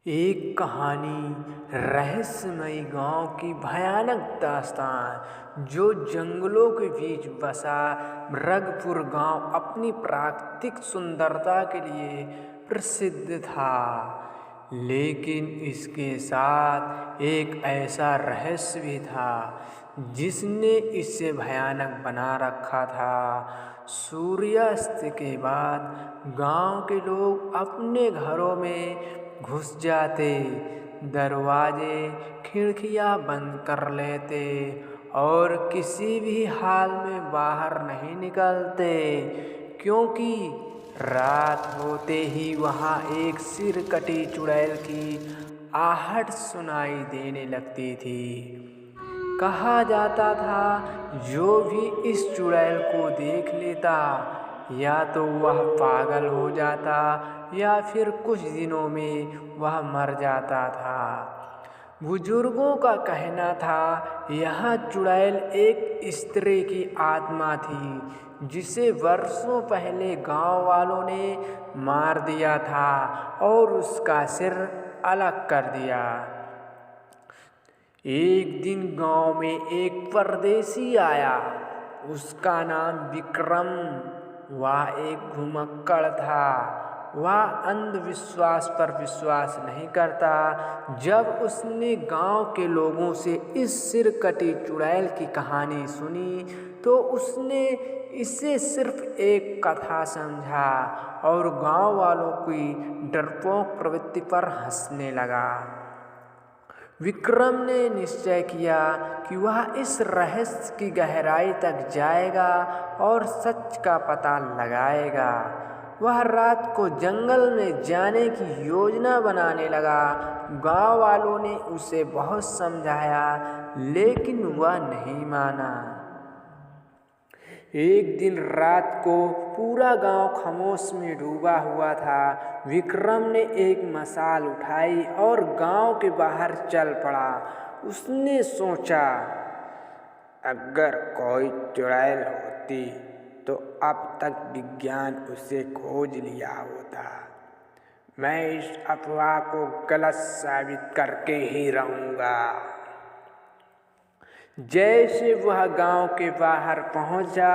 एक कहानी रहस्यमयी गांव की भयानक दास्तान। जो जंगलों के बीच बसा मृगपुर गांव अपनी प्राकृतिक सुंदरता के लिए प्रसिद्ध था, लेकिन इसके साथ एक ऐसा रहस्य भी था जिसने इसे भयानक बना रखा था। सूर्यास्त के बाद गांव के लोग अपने घरों में घुस जाते, दरवाजे खिड़कियां बंद कर लेते और किसी भी हाल में बाहर नहीं निकलते, क्योंकि रात होते ही वहां एक सिर कटी चुड़ैल की आहट सुनाई देने लगती थी। कहा जाता था जो भी इस चुड़ैल को देख लेता या तो वह पागल हो जाता या फिर कुछ दिनों में वह मर जाता था। बुजुर्गों का कहना था यह चुड़ैल एक स्त्री की आत्मा थी जिसे वर्षों पहले गांव वालों ने मार दिया था और उसका सिर अलग कर दिया। एक दिन गांव में एक परदेसी आया। उसका नाम विक्रम। वह एक घुमक्कड़ था। वह अंधविश्वास पर विश्वास नहीं करता। जब उसने गांव के लोगों से इस सिर कटी चुड़ैल की कहानी सुनी तो उसने इसे सिर्फ एक कथा समझा और गांव वालों की डरपोक प्रवृत्ति पर हंसने लगा। विक्रम ने निश्चय किया कि वह इस रहस्य की गहराई तक जाएगा और सच का पता लगाएगा। वह रात को जंगल में जाने की योजना बनाने लगा। गांव वालों ने उसे बहुत समझाया, लेकिन वह नहीं माना। एक दिन रात को पूरा गांव खामोश में डूबा हुआ था। विक्रम ने एक मशाल उठाई और गांव के बाहर चल पड़ा। उसने सोचा, अगर कोई चुड़ैल होती तो अब तक विज्ञान उसे खोज लिया होता। मैं इस अफवाह को गलत साबित करके ही रहूंगा। जैसे वह गांव के बाहर पहुंचा,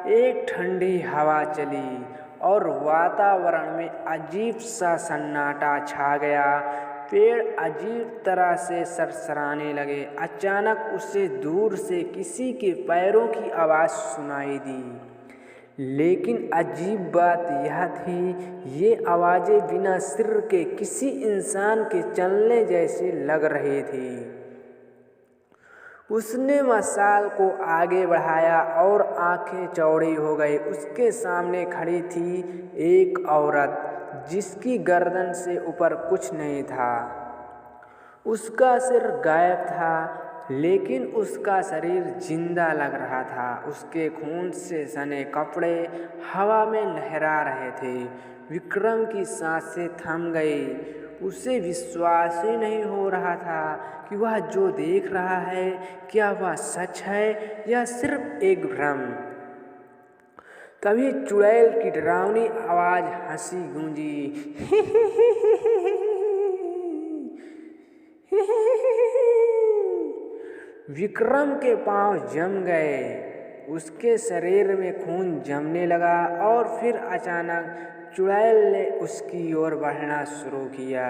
एक ठंडी हवा चली और वातावरण में अजीब सा सन्नाटा छा गया। पेड़ अजीब तरह से सरसराने लगे। अचानक उसे दूर से किसी के पैरों की आवाज़ सुनाई दी। लेकिन अजीब बात यह थी, ये आवाज़ें बिना सिर के किसी इंसान के चलने जैसे लग रही थी। उसने मशाल को आगे बढ़ाया और आंखें चौड़ी हो गई। उसके सामने खड़ी थी एक औरत जिसकी गर्दन से ऊपर कुछ नहीं था। उसका सिर गायब था, लेकिन उसका शरीर जिंदा लग रहा था। उसके खून से सने कपड़े हवा में लहरा रहे थे। विक्रम की सांसें थम गई। उसे विश्वास ही नहीं हो रहा था कि वह जो देख रहा है क्या वह सच है या सिर्फ एक भ्रम। तभी चुड़ैल की डरावनी आवाज हंसी गूंजी। विक्रम के पांव जम गए। उसके शरीर में खून जमने लगा और फिर अचानक चुड़ैल ने उसकी ओर बढ़ना शुरू किया।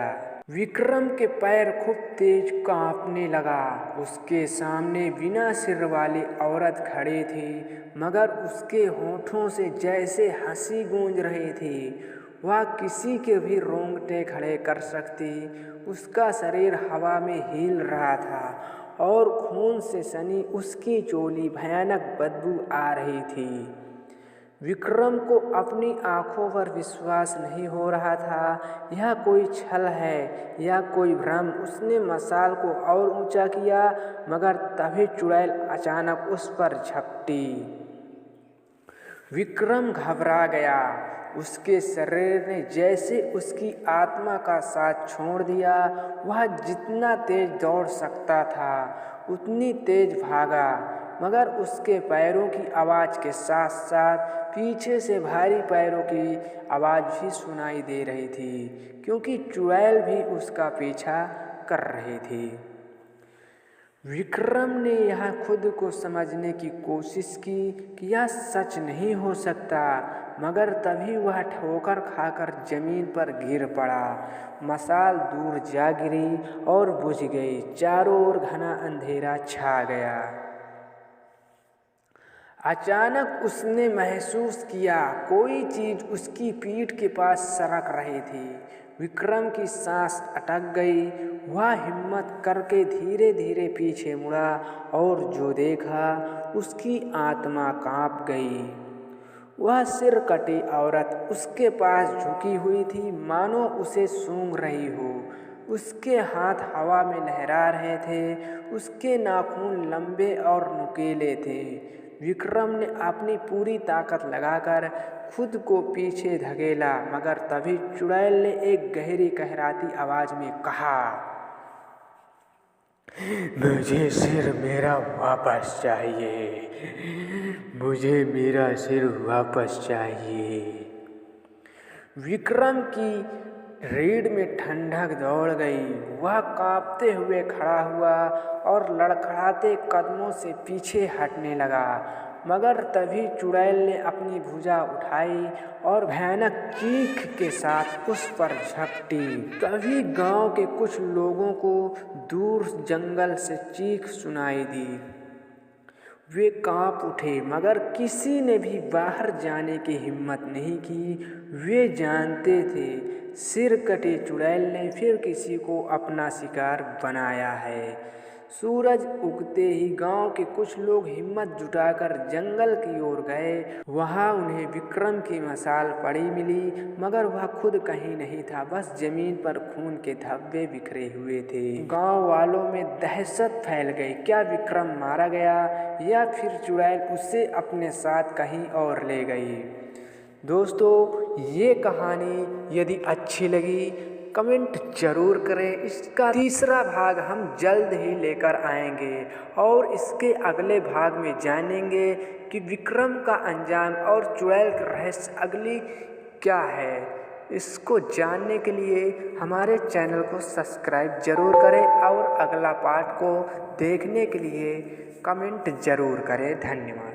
विक्रम के पैर खूब तेज कांपने लगा। उसके सामने बिना सिर वाली औरत खड़ी थी, मगर उसके होठों से जैसे हंसी गूंज रही थी। वह किसी के भी रोंगटे खड़े कर सकती। उसका शरीर हवा में हिल रहा था और खून से सनी उसकी चोली भयानक बदबू आ रही थी। विक्रम को अपनी आंखों पर विश्वास नहीं हो रहा था। यह कोई छल है या कोई भ्रम। उसने मशाल को और ऊंचा किया, मगर तभी चुड़ैल अचानक उस पर झपटी। विक्रम घबरा गया। उसके शरीर ने जैसे उसकी आत्मा का साथ छोड़ दिया। वह जितना तेज दौड़ सकता था उतनी तेज भागा, मगर उसके पैरों की आवाज़ के साथ साथ पीछे से भारी पैरों की आवाज़ भी सुनाई दे रही थी, क्योंकि चुड़ैल भी उसका पीछा कर रही थी। विक्रम ने यह खुद को समझने की कोशिश की कि यह सच नहीं हो सकता, मगर तभी वह ठोकर खाकर जमीन पर गिर पड़ा। मशाल दूर जा गिरी और बुझ गई। चारों ओर घना अंधेरा छा गया। अचानक उसने महसूस किया कोई चीज उसकी पीठ के पास सरक रही थी। विक्रम की सांस अटक गई। वह हिम्मत करके धीरे धीरे पीछे मुड़ा और जो देखा उसकी आत्मा कांप गई। वह सिर कटी औरत उसके पास झुकी हुई थी, मानो उसे सूंघ रही हो। उसके हाथ हवा में लहरा रहे थे। उसके नाखून लंबे और नुकीले थे। विक्रम ने अपनी पूरी ताकत लगाकर खुद को पीछे धकेला, मगर तभी चुड़ैल ने एक गहरी कहराती आवाज में कहा, मुझे सिर मेरा वापस चाहिए। मुझे मेरा सिर वापस चाहिए। विक्रम की रीढ़ में ठंडक दौड़ गई। वह कांपते हुए खड़ा हुआ और लड़खड़ाते कदमों से पीछे हटने लगा, मगर तभी चुड़ैल ने अपनी भुजा उठाई और भयानक चीख के साथ उस पर झपटी। तभी गांव के कुछ लोगों को दूर जंगल से चीख सुनाई दी। वे कांप उठे, मगर किसी ने भी बाहर जाने की हिम्मत नहीं की। वे जानते थे सिर कटे चुड़ैल ने फिर किसी को अपना शिकार बनाया है। सूरज उगते ही गांव के कुछ लोग हिम्मत जुटाकर जंगल की ओर गए। वहां उन्हें विक्रम की मशाल पड़ी मिली, मगर वह खुद कहीं नहीं था, बस जमीन पर खून के धब्बे बिखरे हुए थे। गांव वालों में दहशत फैल गई। क्या विक्रम मारा गया या फिर चुड़ैल उसे अपने साथ कहीं और ले गई? दोस्तों, ये कहानी यदि अच्छी लगी कमेंट जरूर करें। इसका तीसरा भाग हम जल्द ही लेकर आएंगे और इसके अगले भाग में जानेंगे कि विक्रम का अंजाम और चुड़ैल का रहस्य अगली क्या है। इसको जानने के लिए हमारे चैनल को सब्सक्राइब जरूर करें और अगला पार्ट को देखने के लिए कमेंट जरूर करें। धन्यवाद।